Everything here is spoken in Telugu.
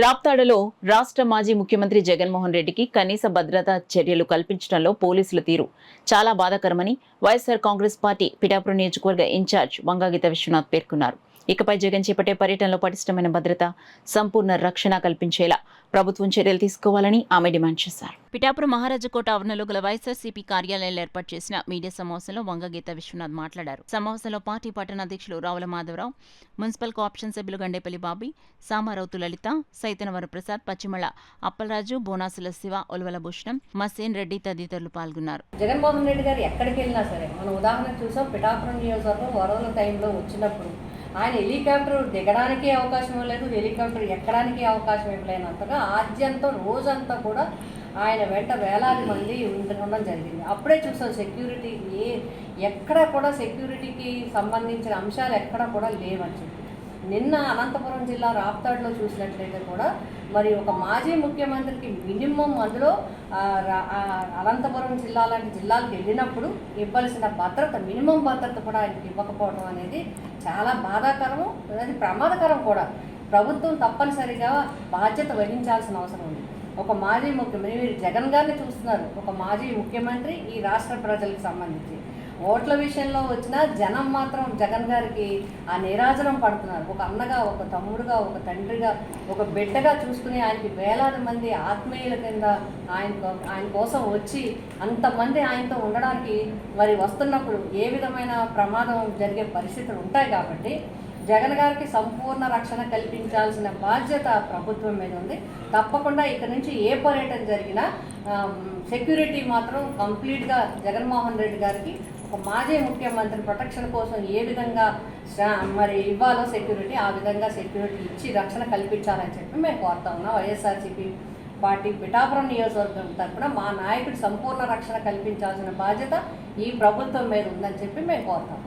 రాప్తాడులో రాష్ట్ర మాజీ ముఖ్యమంత్రి జగన్మోహన్ రెడ్డికి కనీస భద్రతా చర్యలు కల్పించడంలో పోలీసుల తీరు చాలా బాధాకరమని వైఎస్ఆర్ కాంగ్రెస్ పార్టీ పిఠాపురం నియోజకవర్గ ఇన్ఛార్జ్ వంగగీత విశ్వనాథ్ పేర్కొన్నారు. ఇకపై జగన్ చేపట్టే పర్యటనలో పటిష్టమైన భద్రత, సంపూర్ణ రక్షణ కల్పించేలా ప్రభుత్వం చర్యలు తీసుకోవాలని ఆమె డిమాండ్ చేశారు. పిఠాపురం మహారాజకోట ఆవరణలో గల వైఎస్ఆర్సీపీ కార్యాలయంలో ఏర్పాటు చేసిన మీడియా సమావేశంలో వంగగీత విశ్వనాథ్ మాట్లాడారు. సమావేశంలో పార్టీ పట్టణ అధ్యక్షులు రావుల మాధవరావు, మున్సిపల్ కోఆప్షన్ సభ్యులు గండేపల్లి బాబీ, సామారౌతు లలిత, సైతనవర ప్రసాద్, పచ్చిమళ్ళ అప్పలరాజు, బోనాసుల శివ, ఒలవల భూషణం, మసేన్ రెడ్డి తదితరులు పాల్గొన్నారు. జగన్మోహన్ రెడ్డి గారు ఎక్కడికి వెళ్ళినా సరే మనం ఉదాహరణ చూసాం. పిఠాపురం నియోజకవర్గం వరదల టైంలో వచ్చినప్పుడు ఆయన హెలికాప్టర్ దిగడానికి అవకాశం లేదు, హెలికాప్టర్ ఎక్కడానికి అవకాశం ఇవ్వలేనంతగా ఆద్యంతం రోజంతా కూడా ఆయన వెంట వేలాది మంది ఉండడం జరిగింది. అప్పుడే చూసాం సెక్యూరిటీ ఎక్కడ కూడా సెక్యూరిటీకి సంబంధించిన అంశాలు ఎక్కడ కూడా లేవని చెప్పి. నిన్న అనంతపురం జిల్లా రాప్తాడులో చూసినట్లయితే కూడా మరి ఒక మాజీ ముఖ్యమంత్రికి మినిమం అందులో అనంతపురం జిల్లా లాంటి జిల్లాలకు వెళ్ళినప్పుడు ఇవ్వాల్సిన భద్రత, మినిమం భద్రత కూడా ఆయనకి ఇవ్వకపోవడం అనేది చాలా బాధాకరము, అది ప్రమాదకరం కూడా. ప్రభుత్వం తప్పనిసరిగా బాధ్యత వహించాల్సిన అవసరం ఉంది. ఒక మాజీ ముఖ్యమంత్రి, మీరు జగన్ గారిని చూస్తున్నారు, ఒక మాజీ ముఖ్యమంత్రి ఈ రాష్ట్ర ప్రజలకు సంబంధించి ఓట్ల విషయంలో వచ్చిన జనం మాత్రం జగన్ గారికి ఆ నీరాజనం పడుతున్నారు. ఒక అన్నగా, ఒక తమ్ముడుగా, ఒక తండ్రిగా, ఒక బిడ్డగా చూసుకుని ఆయనకి వేలాది మంది ఆత్మీయుల కింద ఆయన కోసం వచ్చి అంతమంది ఆయనతో ఉండడానికి మరి వస్తున్నప్పుడు ఏ విధమైన ప్రమాదం జరిగే పరిస్థితులు ఉంటాయి. కాబట్టి జగన్ గారికి సంపూర్ణ రక్షణ కల్పించాల్సిన బాధ్యత ప్రభుత్వం మీద ఉంది. తప్పకుండా ఇక్కడ నుంచి ఏ పర్యటన జరిగినా సెక్యూరిటీ మాత్రం కంప్లీట్గా జగన్మోహన్ రెడ్డి గారికి ఒక మాజీ ముఖ్యమంత్రి ప్రొటెక్షన్ కోసం ఏ విధంగా మరి ఇవ్వాలో సెక్యూరిటీ, ఆ విధంగా సెక్యూరిటీ ఇచ్చి రక్షణ కల్పించాలని చెప్పి మేము కోరుతా ఉన్నాం. వైఎస్ఆర్సీపీ పార్టీ పిఠాపురం నియోజకవర్గం తరఫున మా నాయకుడి సంపూర్ణ రక్షణ కల్పించాల్సిన బాధ్యత ఈ ప్రభుత్వం మీద ఉందని చెప్పి మేము కోరుతాం.